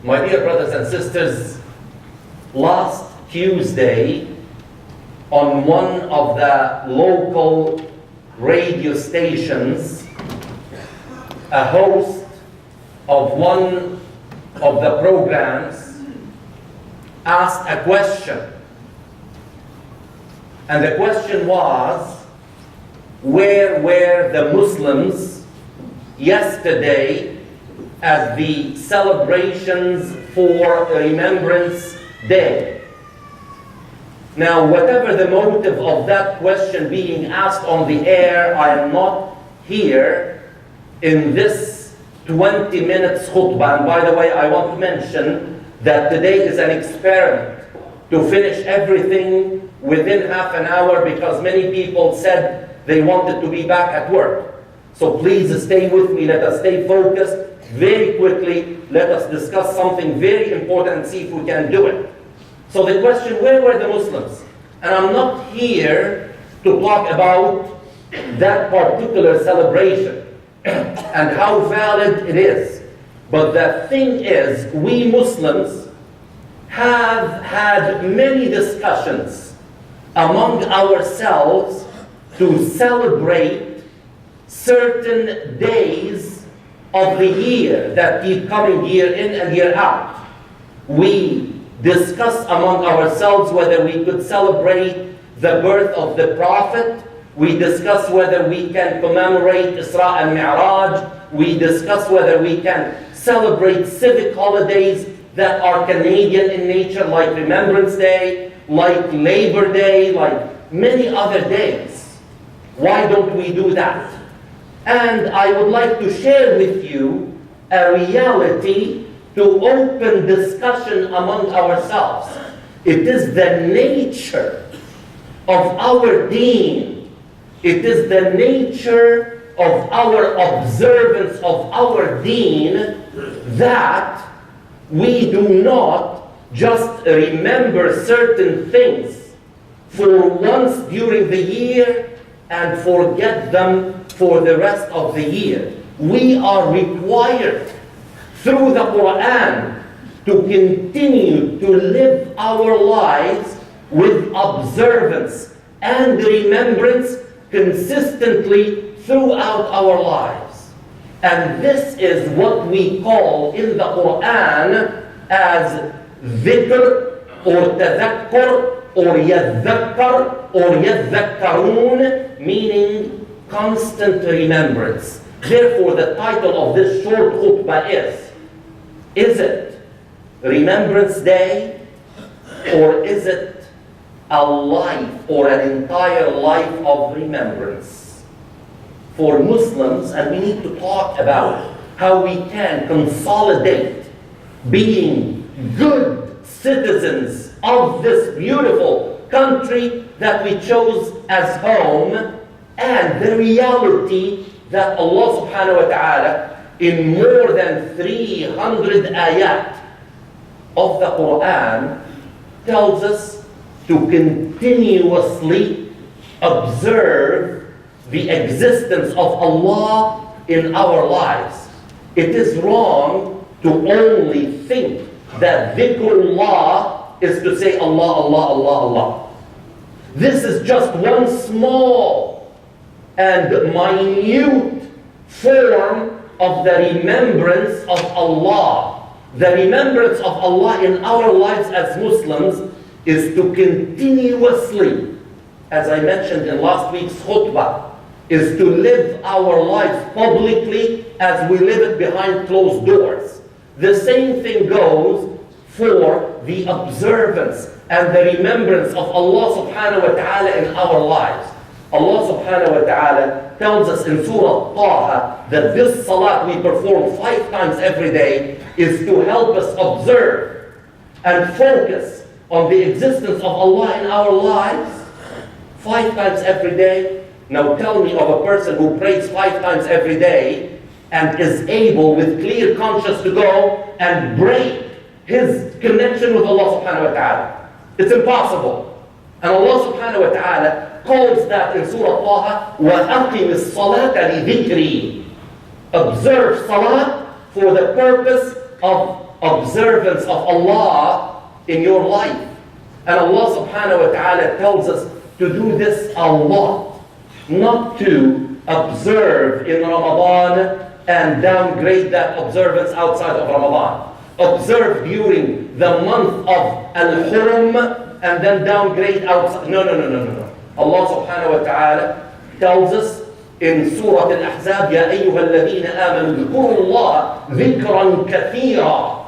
My dear brothers and sisters, last Tuesday, on one of the local radio stations, a host of one of the programs asked a question. And the question was, where were the Muslims yesterday at the celebrations for Remembrance Day? Now, whatever the motive of that question being asked on the air, I am not here in this 20 minutes khutbah. And by the way, I want to mention that today is an experiment to finish everything within half an hour, because many people said they wanted to be back at work. So please stay with me. Let us stay focused. Very quickly, let us discuss something very important and see if we can do it. So the question, where were the Muslims? And I'm not here to talk about that particular celebration and how valid it is. But the thing is, we Muslims have had many discussions among ourselves to celebrate certain days of the year that keep coming year in and year out. We discuss among ourselves whether we could celebrate the birth of the Prophet. We discuss whether we can commemorate Isra and Mi'raj. We discuss whether we can celebrate civic holidays that are Canadian in nature, like Remembrance Day, like Labor Day, like many other days. Why don't we do that? And I would like to share with you a reality to open discussion among ourselves. It is the nature of our deen. It is the nature of our observance of our deen that we do not just remember certain things for once during the year and forget them for the rest of the year. We are required through the Quran to continue to live our lives with observance and remembrance consistently throughout our lives. And this is what we call in the Quran as dhikr or tadhakkur or yadhakkar or yadhakkarun, meaning constant remembrance. Therefore, the title of this short khutbah is it Remembrance Day, or is it a life or an entire life of remembrance? For Muslims, and we need to talk about how we can consolidate being good citizens of this beautiful country that we chose as home, and the reality that Allah subhanahu wa ta'ala in more than 300 ayat of the Quran tells us to continuously observe the existence of Allah in our lives. It is wrong to only think that dhikrullah is to say Allah, Allah, Allah, Allah. This is just one small and minute form of the remembrance of Allah. The remembrance of Allah in our lives as Muslims is to continuously, as I mentioned in last week's khutbah, is to live our lives publicly as we live it behind closed doors. The same thing goes for the observance and the remembrance of Allah subhanahu wa ta'ala in our lives. Allah subhanahu wa ta'ala tells us in Surah Taha that this salat we perform 5 times every day is to help us observe and focus on the existence of Allah in our lives 5 times every day. Now tell me of a person who prays 5 times every day and is able with clear conscience to go and break his connection with Allah subhanahu wa ta'ala. It's impossible. And Allah subhanahu wa ta'ala calls that in Surah Taha, وَأَقِمِ الصَّلَاةَ لِذِكْرِي. Observe salat for the purpose of observance of Allah in your life. And Allah subhanahu wa ta'ala tells us to do this a lot, not to observe in Ramadan and downgrade that observance outside of Ramadan. Observe during the month of Al-Hurum and then downgrade outside. No. Allah subhanahu wa ta'ala tells us in Surah Al-Ahzab, يَا أَيُّهَا الَّذِينَ آمَنُوا اذْكُرُوا اللَّهَ ذِكْرًا كَثِيرًا.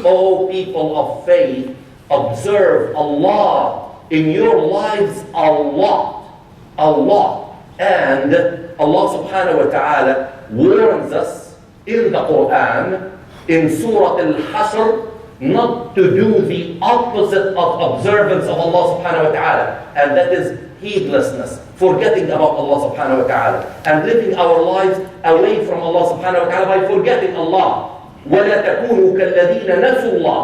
O people of faith, observe Allah in your lives a lot. And Allah subhanahu wa ta'ala warns us in the Quran, in Surah Al-Hashr, not to do the opposite of observance of Allah subhanahu wa ta'ala. And that is heedlessness, forgetting about Allah subhanahu wa ta'ala, and living our lives away from Allah subhanahu wa ta'ala by forgetting Allah. وَلَا تَكُونُوا كَالَّذِينَ نَسُوا اللَّهَ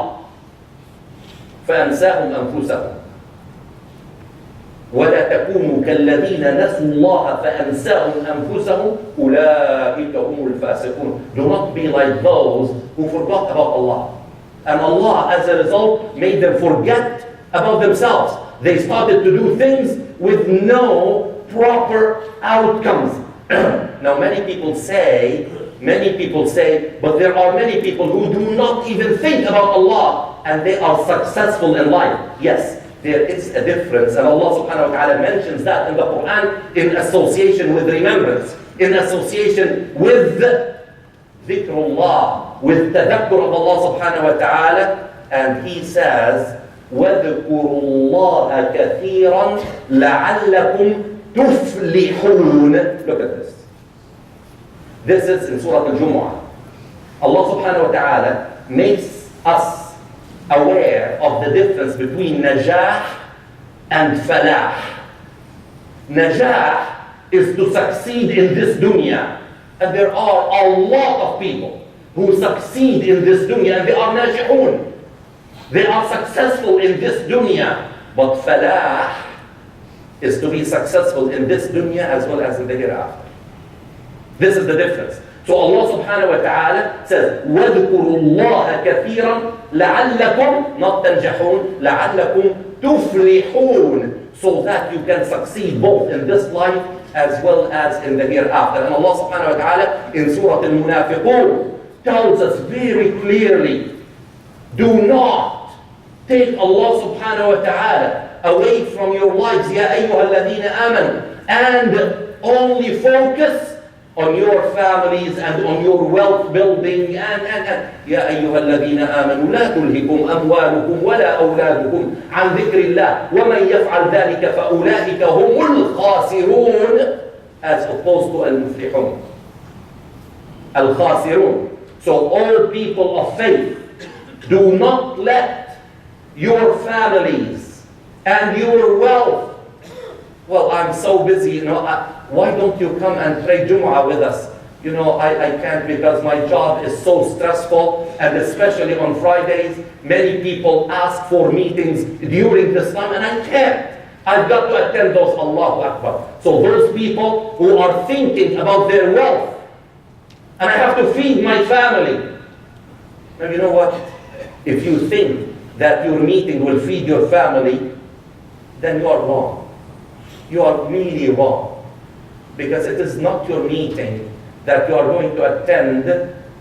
فَأَنْسَاهُمْ أَنفُسَهُمْ وَلَا تَكُونُوا كَالَّذِينَ نَسُوا اللَّهَ فَأَنْسَاهُمْ أَنفُسَهُمْ أُولَٰئِكَ هُمُ الْفَاسِقُونَ. Do not be like those who forgot about Allah. And Allah, as a result, made them forget about themselves. They started to do things with no proper outcomes. Now many people say, but there are many people who do not even think about Allah and they are successful in life. Yes, there is a difference, and Allah subhanahu wa ta'ala mentions that in the Quran in association with remembrance, in association with dhikrullah, with tadakkur of Allah subhanahu wa ta'ala. And He says, وَاذْكُرُوا اللَّهَ كَثِيرًا لَعَلَّكُمْ تُفْلِحُونَ. Look at this. This is in Surah Al-Jumu'ah. Allah subhanahu wa ta'ala makes us aware of the difference between najah and falah. Najah is to succeed in this dunya. And there are a lot of people who succeed in this dunya and they are najihun. They are successful in this dunya. But falah is to be successful in this dunya as well as in the hereafter. This is the difference. So Allah subhanahu wa ta'ala says, وَاذْكُرُوا اللَّهَ كَثِيرًا لَعَلَّكُمْ, not تَنْجَحُونَ, لَعَلَّكُمْ تُفْلِحُونَ, so that you can succeed both in this life as well as in the hereafter. And Allah subhanahu wa ta'ala in Surah Al-Munafiqun tells us very clearly, do not take Allah subhanahu wa ta'ala away from your lives, يَا أَيُّهَا الَّذِينَ آمَنُوا, and only focus on your families and on your wealth building and يا أيها الذين آمنوا لا تلهكم أموالكم ولا أولادكم عن ذكر الله ومن يفعل ذلك فأولئك هم الخاسرون, as opposed to المفلحون. الخاسرون. So all people of faith, do not let your families and your wealth, well, I'm so busy, why don't you come and pray Jumu'ah with us? I can't because my job is so stressful, and especially on Fridays, many people ask for meetings during this time, and I can't. I've got to attend those, Allahu Akbar. So those people who are thinking about their wealth, and I have to feed my family. Now you know what? If you think that your meeting will feed your family, then you are wrong. You are really wrong. Because it is not your meeting that you are going to attend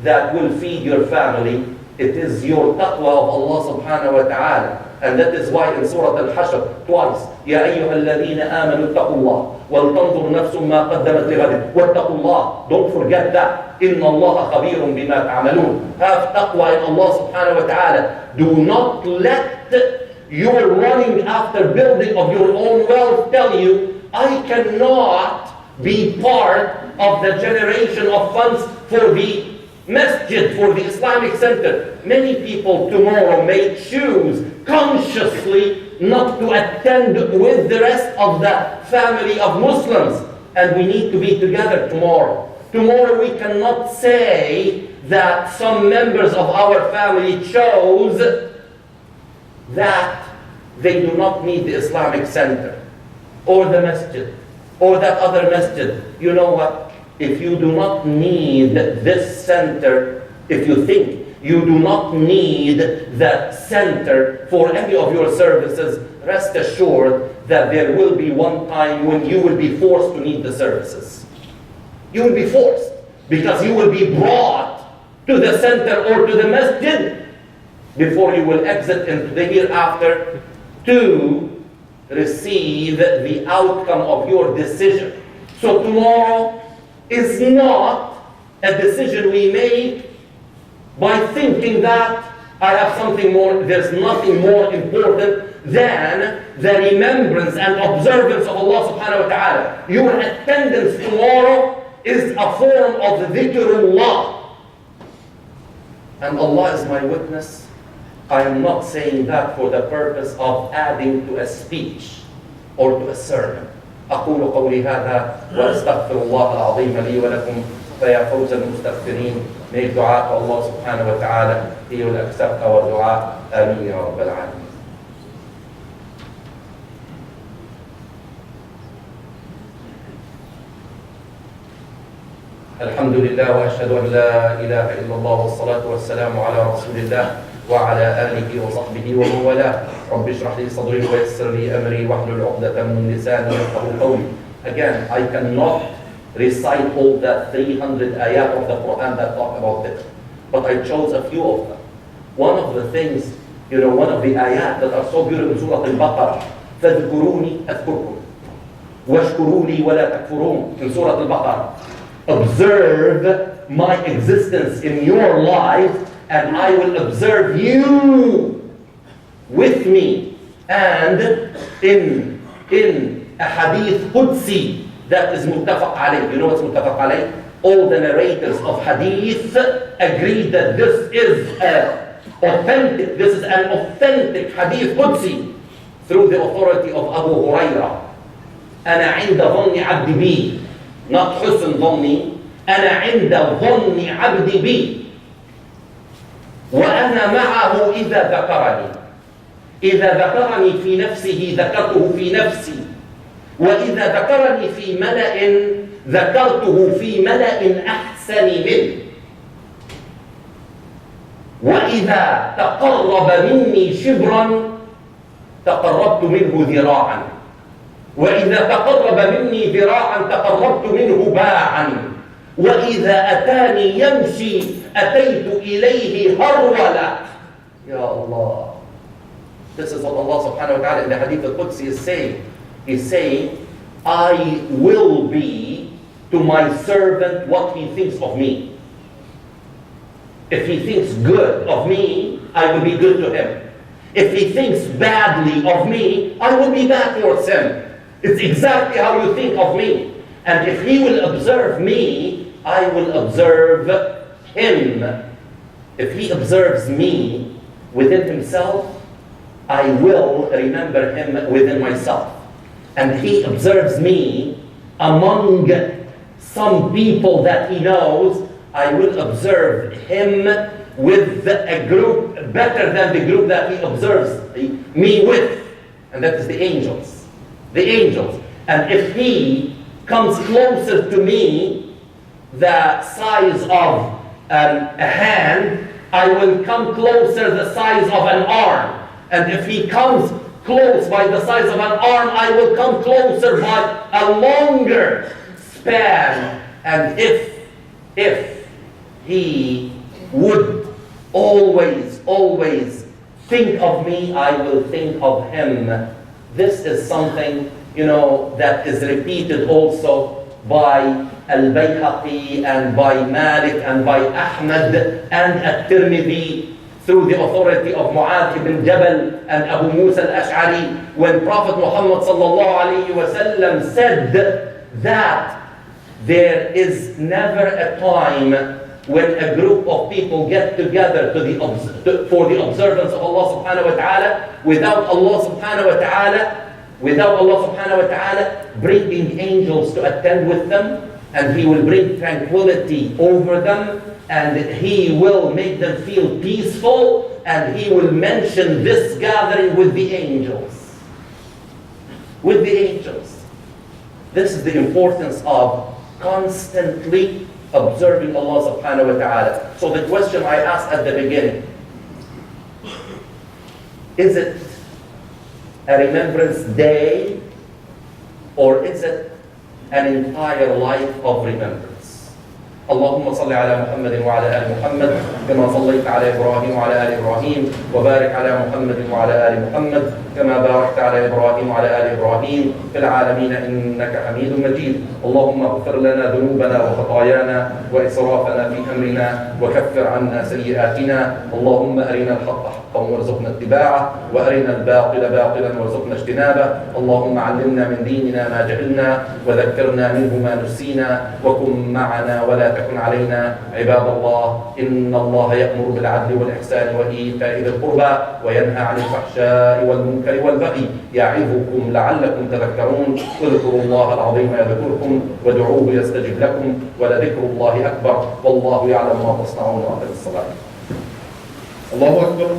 that will feed your family. It is your taqwa of Allah subhanahu wa ta'ala. And that is why in Surah Al-Hashr twice, يَا أَيُّهَا الَّذِينَ آمَنُوا اتَّقُوا اللَّهَ وَلْتَنْظُرْ نَفْسٌ مَا قَدَّمَتْ لِغَدٍ وَاتَّقُوا اللَّهَ. Don't forget that. إِنَّ اللَّهَ خَبِيرٌ بِمَا تَعْمَلُونَ. Have taqwa in Allah subhanahu wa ta'ala. Do not let your running after building of your own wealth tell you, I cannot be part of the generation of funds for the masjid, for the Islamic center. Many people tomorrow may choose consciously not to attend with the rest of the family of Muslims. And we need to be together tomorrow. Tomorrow we cannot say that some members of our family chose that they do not need the Islamic center or the masjid or that other masjid. You know what? If you do not need this center, if you think You do not need that center for any of your services. Rest assured that there will be one time when you will be forced to need the services. You will be forced because you will be brought to the center or to the masjid before you will exit into the hereafter to receive the outcome of your decision. So tomorrow is not a decision we make by thinking that I have something more, there's nothing more important than the remembrance and observance of Allah subhanahu wa ta'ala. Your attendance tomorrow is a form of dhikrullah. And Allah is my witness. I am not saying that for the purpose of adding to a speech or to a sermon. أقول قولي هذا وأستغفر الله العظيم لي ولكم فيا فوز المستغفرين. May dua to Allah subhanahu wa ta'ala. He will accept our dua. Ameen ya Rabbal Alameen. الحمد لله وأشهد أن لا إله إلا الله والصلاة والسلام على رسول الله وعلى آله وصحبه ومن والاه. رب اشرح لي صدري ويسر لي أمري واحلل عقدة من لساني يفقهوا قولي. Again, I cannot recite all that 300 ayat of the Quran that talk about it, but I chose a few of them. One of the things, one of the ayat that are so beautiful in Surah Al-Baqarah, فَاذْكُرُونِي أَذْكُرْكُمْ وَاشْكُرُوا لِي وَلَا تَكْفُرُونَ in Surah Al-Baqarah. Observe my existence in your life, and I will observe you with me. And in a hadith Qudsi that is muttafaq alayh. You know what's muttafaq alayh? All the narrators of hadith agree that this is an authentic hadith Qudsi through the authority of Abu Hurairah. أنا عند ظن عبدي بي. Not حسن ظني. أنا عند ظن عبدي بي وأنا معه إذا ذكرني. إذا ذكرني في نفسه ذكرته في نفسي وإذا ذكرني في ملأ ذكرته في ملأ أحسن منه وإذا تقرب مني شبرا تقربت منه ذراعا وإذا تقرب مني ذراعا تقربت منه باعا وإذا أتاني يمشي أتيت إليه هرولة. Ya Allah. This is what Allah subhanahu wa ta'ala in the hadith al-Qudsi is saying. He's saying, I will be to my servant what he thinks of me. If he thinks good of me, I will be good to him. If he thinks badly of me, I will be bad towards him. It's exactly how you think of me. And if he will observe me, I will observe him. If he observes me within himself, I will remember him within myself. And he observes me among some people that he knows, I will observe him with a group better than the group that he observes me with. And that is the angels. The angels. And if he comes closer to me, the size of a hand, I will come closer the size of an arm. And if he comes close by the size of an arm, I will come closer by a longer span. And if he would always think of me, I will think of him. This is something, that is repeated also by Al-Bayhaqi and by Malik and by Ahmad and At-Tirmidhi through the authority of Mu'adh ibn Jabal and Abu Musa al-Ash'ari, when Prophet Muhammad sallallahu alayhi wa sallam said that there is never a time when a group of people get together for the observance of Allah subhanahu wa ta'ala without Allah subhanahu wa ta'ala bringing angels to attend with them, and He will bring tranquility over them, and He will make them feel peaceful, and He will mention this gathering with the angels. With the angels. This is the importance of constantly observing Allah subhanahu wa ta'ala. So the question I asked at the beginning, is it a remembrance day, or is it an entire life of remembrance? اللهم صل على محمد وعلى آل محمد كما صليت على إبراهيم وعلى آل إبراهيم وبارك على محمد وعلى آل محمد كما باركت على إبراهيم وعلى آل إبراهيم في العالمين إنك حميد مجيد. اللهم اغفر لنا ذنوبنا وخطايانا وإسرافنا في أمرنا وكفر عنا سيئاتنا. اللهم أرنا الحق حقا وارزقنا اتباعه وأرنا الباطل باطلا وارزقنا اجتنابه. اللهم علمنا من ديننا ما جهلنا وذكرنا منه ما نسينا وكن معنا ولا تكن علينا. عباد الله، إن الله يأمر بالعدل والإحسان وإيتاء ذي القربى وينهى عن الفحشاء والمنكر والبغي يعظكم لعلكم تذكرون. اذكروا الله العظيم يذكركم وادعوه يستجب لكم ولذكر الله أكبر والله يعلم ما تصنعون. وأقم الصلاة. الله أكبر.